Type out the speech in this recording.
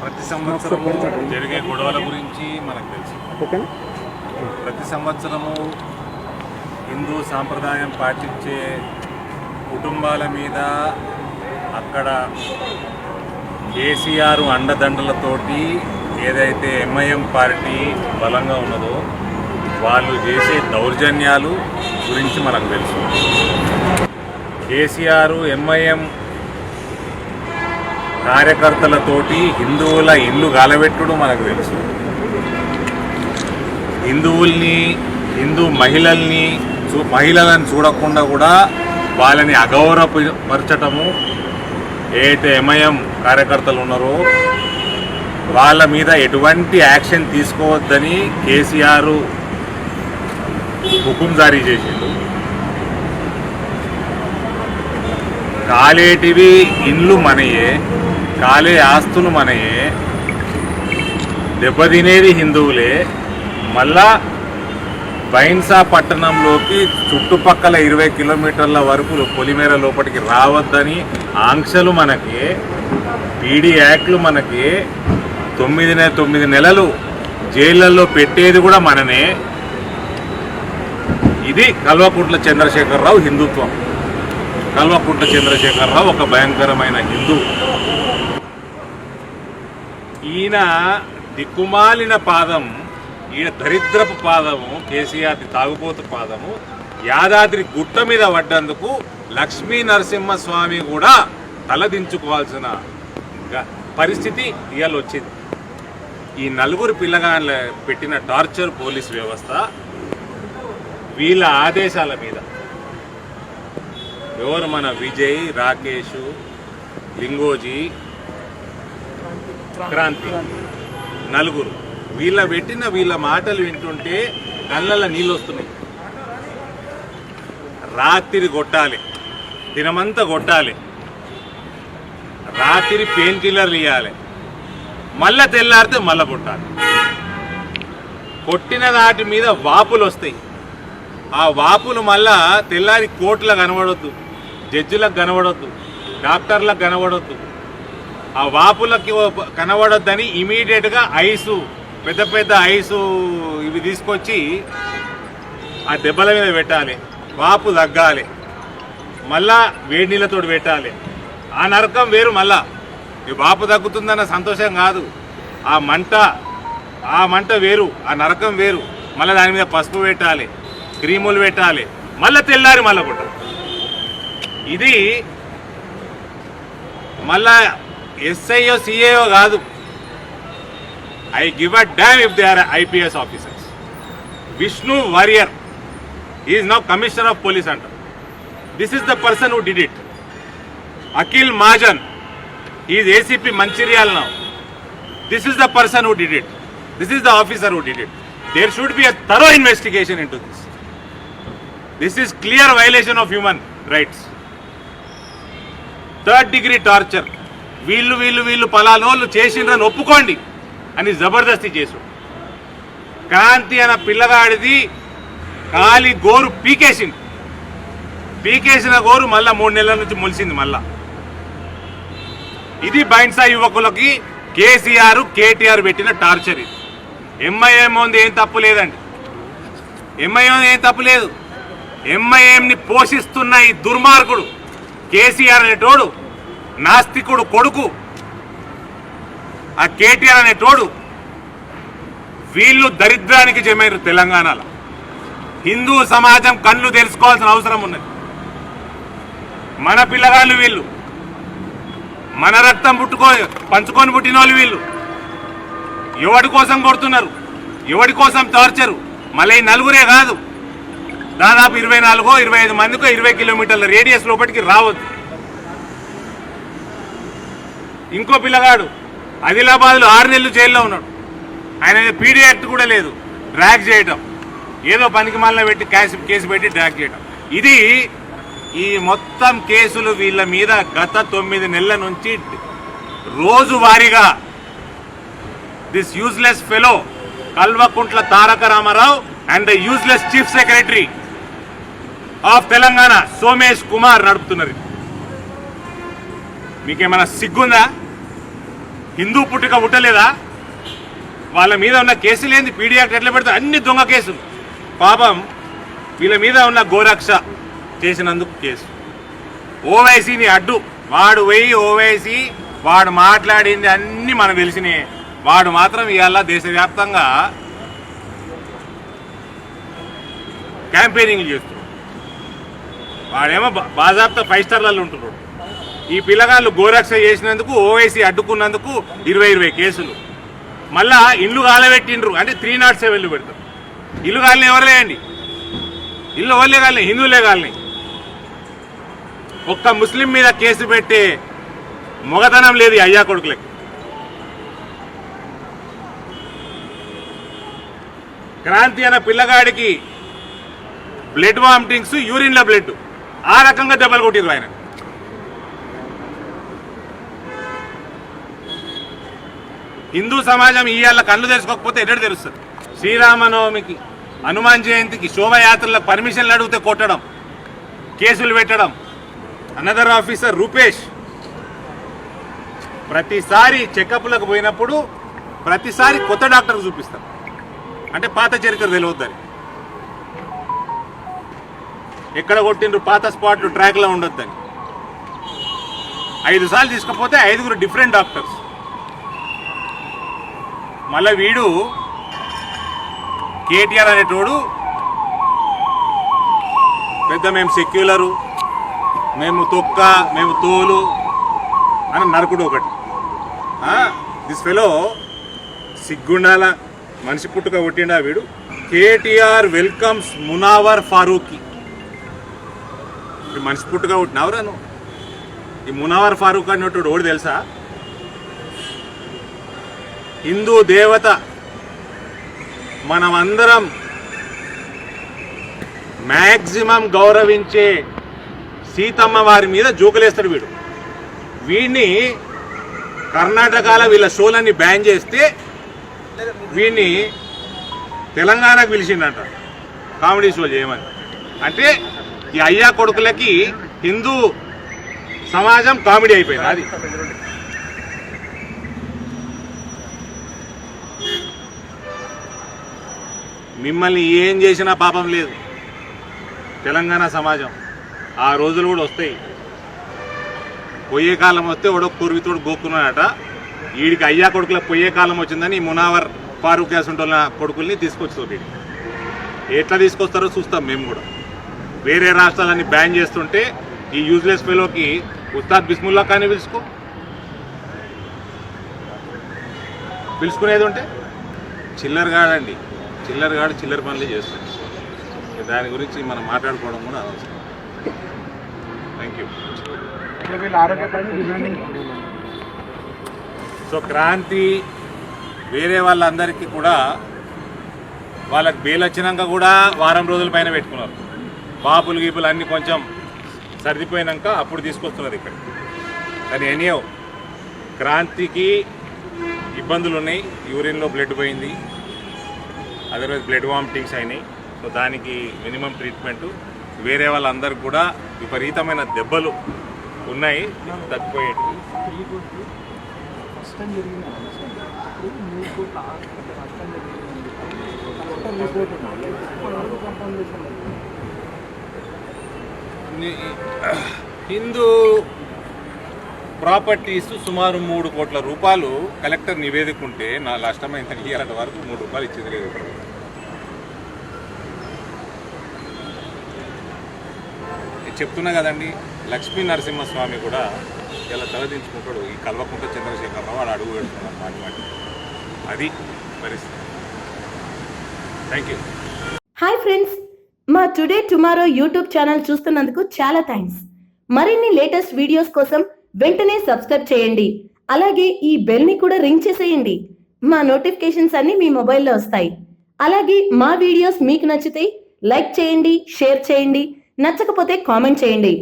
ప్రతి సంవత్సరము జరిగే గొడవల గురించి మనకు తెలుసు. ప్రతి సంవత్సరము హిందూ సాంప్రదాయం పాటించే కుటుంబాల మీద అక్కడ కేసీఆర్ అండదండలతోటి ఏదైతే ఎంఐఎం పార్టీ బలంగా ఉన్నదో వాళ్ళు చేసే దౌర్జన్యాలు గురించి మనకు తెలుసు. కేసీఆర్ ఎంఐఎం కార్యకర్తలతోటి హిందువుల ఇల్లు గాలబెట్టుడు మనకు తెలుసు. హిందువుల్ని హిందూ మహిళలను చూడకుండా కూడా వాళ్ళని అగౌరవపరచటము ఏదైతే ఎంఐఎం కార్యకర్తలు ఉన్నారో వాళ్ళ మీద ఎటువంటి యాక్షన్ తీసుకోవద్దని కేసీఆర్ హుకుం జారీ చేసిండు. కాలేటివి ఇండ్లు మనయే, కాలే ఆస్తులు మనయే, దెబ్బతినేది హిందువులే. మళ్ళా బైన్సా పట్టణంలోకి చుట్టుపక్కల 20 కిలోమీటర్ల వరకు పొలిమేర లోపలికి రావద్దని ఆంక్షలు మనకి, పీడీ యాక్ట్లు మనకి, 9 నెలలు జైళ్ళల్లో పెట్టేది కూడా మననే. ఇది కల్వకుంట్ల చంద్రశేఖరరావు హిందుత్వం. కల్వకుంట్ల చంద్రశేఖరరావు ఒక భయంకరమైన హిందూ. ఈయన దిక్కుమాలిన పాదం, ఈయన దరిద్రపు పాదము, కేసీఆర్ తాగుబోతు పాదము యాదాద్రి గుట్ట మీద పడ్డందుకు లక్ష్మీ నరసింహస్వామి కూడా తలదించుకోవాల్సిన పరిస్థితి ఇవాళ వచ్చింది. ఈ 4 పిల్లగాళ్ళ పెట్టిన టార్చర్ పోలీస్ వ్యవస్థ వీళ్ళ ఆదేశాల మీద ఎవరు మన విజయ్, రాకేష్, లింగోజీ, క్రాంతి 4 వీళ్ళ మాటలు వింటుంటే కళ్ళల్లో నీళ్ళు వస్తున్నాయి. రాత్రి కొట్టాలి, దినమంతా కొట్టాలి, రాత్రి పెయిన్ కిల్లర్లు ఇవ్వాలి, మళ్ళా తెల్లారితే మళ్ళా కొట్టాలి. కొట్టిన వాటి మీద వాపులు వస్తాయి. ఆ వాపులు మళ్ళా తెల్లారి కోర్టులకు కనబడొద్దు, జడ్జిలకు కనబడొద్దు, డాక్టర్లకు కనబడొద్దు. ఆ వాపులకి కనబడొద్దని ఇమీడియట్గా ఐసు, పెద్ద ఐసు ఇవి తీసుకొచ్చి ఆ దెబ్బల మీద పెట్టాలి. వాపు తగ్గాలి, మళ్ళా వేడి నీళ్ళతో పెట్టాలి. ఆ నరకం వేరు. మళ్ళా ఈ వాపు తగ్గుతుందన్న సంతోషం కాదు, ఆ మంట వేరు, ఆ నరకం వేరు. మళ్ళీ దాని మీద పసుపు పెట్టాలి, క్రీములు పెట్టాలి, మళ్ళీ తెల్లారి మళ్ళీ కొట్టాలి. ఇది మళ్ళా ఎస్ఐఓ సిఐఓ కాదు. I give a damn if they are IPS officers. Vishnu Warrier, he is now Commissioner of Police under. This is the person who did it. Akhil Mahajan, he is ACP Mancherial now. This is the person who did it. This is the officer who did it. There should be a thorough investigation into this. This is clear violation of human rights. 3rd degree torture. వీళ్ళు పలానోళ్ళు చేసిండ్రని ఒప్పుకోండి అని జబర్దస్తి చేసు. క్రాంతి అన్న పిల్లగాడిది కాలి గోరు పీకేసిన గోరు మళ్ళా 3 నెలల నుంచి మొలిసింది. మళ్ళా ఇది బైన్సా యువకులకి కేసీఆర్, కేటీఆర్ పెట్టిన టార్చర్. ఇది ఎంఐఎం ఉంది, ఏం తప్పు లేదండి. ఎంఐఎం ఏం తప్పు లేదు. ఎంఐఎంని పోషిస్తున్న ఈ దుర్మార్గుడు కేసీఆర్ అనేటోడు, నాస్తికుడు కొడుకు ఆ కేటీఆర్ అనేటోడు, వీళ్ళు దరిద్రానికి జమైరు. తెలంగాణలో హిందూ సమాజం కళ్ళు తెలుసుకోవాల్సిన అవసరం ఉన్నది. మన పిల్లగాళ్ళు వీళ్ళు, మన రక్తం పంచుకొని పుట్టిన వాళ్ళు వీళ్ళు. ఎవడి కోసం కొడుతున్నారు, ఎవడి కోసం టార్చరు. మళ్ళీ 4 కాదు, దాదాపు 24-25 మందికో 20 కిలోమీటర్ల రేడియస్ లోపలికి రావద్దు. ఇంకో పిల్లగాడు ఆదిలాబాద్లో 6 నెలలు జైల్లో ఉన్నాడు. ఆయన పీడీ యాక్ట్ కూడా లేదు. డ్రాగ్ చేయటం, ఏదో పనికి మాలిన పెట్టి కేసు పెట్టి డ్రాగ్ చేయటం. ఇది ఈ మొత్తం కేసులు వీళ్ళ మీద గత 9 నెలల నుంచి రోజువారీగా this useless fellow Kalvakuntla Taraka Ramarao and the useless chief secretary of Telangana Somesh Kumar నడుపుతున్నది. మీకేమైనా సిగ్గుందా? హిందూ పుట్టుక పుట్టలేదా? వాళ్ళ మీద ఉన్న కేసులు ఏంది? పీడీ యాక్ట్ ఎట్లా పెడతారు? అన్ని దొంగ కేసులు. పాపం వీళ్ళ మీద ఉన్న గోరక్ష చేసినందుకు కేసు. ఓవైసీని అడ్డు వాడు పోయి ఓవైసీ వాడు మాట్లాడింది అన్నీ మనకు తెలిసినాయి. వాడు మాత్రం ఇవాళ దేశవ్యాప్తంగా క్యాంపెయినింగ్ చేస్తున్నాడు. వాడేమో బాజాబ్తా 5 స్టార్లలో ఉంటున్నాడు. ఈ పిల్లగాళ్ళు గోరక్ష చేసినందుకు ఓవైసీ అడ్డుకున్నందుకు 20 కేసులు. మళ్ళా ఇల్లు కాలబెట్టిండ్రు అంటే 307 పెడతారు. ఇల్లు కాలని ఎవరు లేయండి, ఇల్లు ఎవరులే కాలని, హిందువులే కాలని. ఒక్క ముస్లిం మీద కేసు పెట్టే మొగతనం లేదు అయ్యా కొడుకులకి. క్రాంతి అన్న పిల్లగాడికి బ్లడ్ వామిటింగ్స్, యూరిన్ల బ్లడ్, ఆ రకంగా దెబ్బలు కొట్టిరు ఆయన. హిందూ సమాజం ఇవాళ కళ్ళు తెరుచుకోకపోతే ఎక్కడ తెలుస్తుంది? శ్రీరామనవమికి, హనుమాన్ జయంతికి, శోభయాత్రలకు పర్మిషన్లు అడిగితే కొట్టడం, కేసులు పెట్టడం. అనదర్ ఆఫీసర్ రూపేష్ ప్రతిసారి చెకప్లకు పోయినప్పుడు ప్రతిసారి కొత్త డాక్టర్కి చూపిస్తారు. అంటే పాత చరిత్ర తెలియద్దని. ఎక్కడ కొట్టిండ్రు, పాత స్పాట్లు ట్రాక్లో ఉండొద్దని 5 సార్లు తీసుకపోతే 5 డిఫరెంట్ డాక్టర్స్. మళ్ళీ వీడు కేటీఆర్ అనేటోడు పెద్ద మేము సెక్యులరు, మేము తొక్క, మేము తోలు అని నరకుడు ఒకటి. దిస్ ఫెలో సిగ్గుండాల మనిషి పుట్టుక కొట్టిండా వీడు. కేటీఆర్ వెల్కమ్స్ మునావర్ ఫారూఖీ. మనిషి పుట్టుక కొట్టినవరా నువ్వు? ఈ మునావర్ ఫారూక్ అనేటోడు ఓడి తెలుసా? హిందూ దేవత, మనమందరం మ్యాక్సిమం గౌరవించే సీతమ్మ వారి మీద జోకులేస్తాడు వీడు. వీడిని కర్ణాటకలో వీళ్ళ షోలన్నీ బ్యాన్ చేస్తే వీడిని తెలంగాణకు పిలిచిండంట కామెడీ షో చేయమని. అంటే ఈ అయ్యా కొడుకులకి హిందూ సమాజం కామెడీ అయిపోయింది. అది మిమ్మల్ని ఏం చేసినా పాపం లేదు తెలంగాణ సమాజం. ఆ రోజులు కూడా వస్తాయి. పొయ్యే కాలం వస్తే ఒకడో కుర్వితోడు గోక్కున్నాడట. వీడికి అయ్యా కొడుకులకు పొయ్యే కాలం వచ్చిందని మునావర్ ఫారూక్ యాసుంటోళ్ళ కొడుకుల్ని తీసుకొచ్చారు. వీడికి ఎట్లా తీసుకొస్తారో చూస్తాం మేము కూడా. వేరే రాష్ట్రాలన్నీ బ్యాన్ చేస్తుంటే ఈ యూజ్లెస్ ఫెలోకి ఉస్తాద్ బిస్ముల్లా కానీ పిలుచుకునేది ఉంటే చిల్లరగాడండి. చిల్లరగాడు చిల్లర పనులు చేస్తాడు. దాని గురించి మనం మాట్లాడుకోవడం కూడా అవసరం. Thank you. సో క్రాంతి వేరే వాళ్ళందరికీ కూడా వాళ్ళకి బెయిల్ వచ్చినాక కూడా వారం రోజుల పైన పెట్టుకున్నారు. బాపులు గీపులు అన్నీ కొంచెం సర్దిపోయినాక అప్పుడు తీసుకొస్తున్నారు ఇక్కడ. కానీ ఎనీయో క్రాంతికి ఇబ్బందులు ఉన్నాయి. యూరిన్లో బ్లడ్ పోయింది, అదర్వైజ్ బ్లడ్ వామిటింగ్స్ అయినాయి. సో దానికి మినిమం ట్రీట్మెంటు. వేరే వాళ్ళందరికీ కూడా విపరీతమైన దెబ్బలు ఉన్నాయి, తగ్గిపోయేటివి. హిందూ ప్రాపర్టీస్ సుమారు 3 కోట్ల రూపాయలు కలెక్టర్ నివేదిక ఉంటే నా నష్టమైన ఇయ్యాలంట వరకు 3 రూపాయలు ఇచ్చింది లేదు. చెప్తున్నా కదండి, లక్ష్మీ నరసింహస్వామి కూడా ఇలా తలదించుకుంటాడు. ఈ కల్వకుంట చంద్రశేఖరరావు వాడు అడుగు పెడుతున్నాడు మాటి మాటి. అది పరిస్థితి. Thank you. హాయ్ ఫ్రెండ్స్, మా టుడే టుమారో యూట్యూబ్ ఛానల్ చూస్తున్నందుకు చాలా థ్యాంక్స్. మరిన్ని లేటెస్ట్ వీడియోస్ కోసం వెంటనే సబ్స్క్రైబ్ చేయండి. అలాగే ఈ బెల్ ని కూడా రింగ్ చేసేయండి. మా నోటిఫికేషన్స్ అన్ని మీ మొబైల్లో వస్తాయి. అలాగే మా వీడియోస్ మీకు నచ్చితే లైక్ చేయండి, షేర్ చేయండి, నచ్చకపోతే కామెంట్ చేయండి.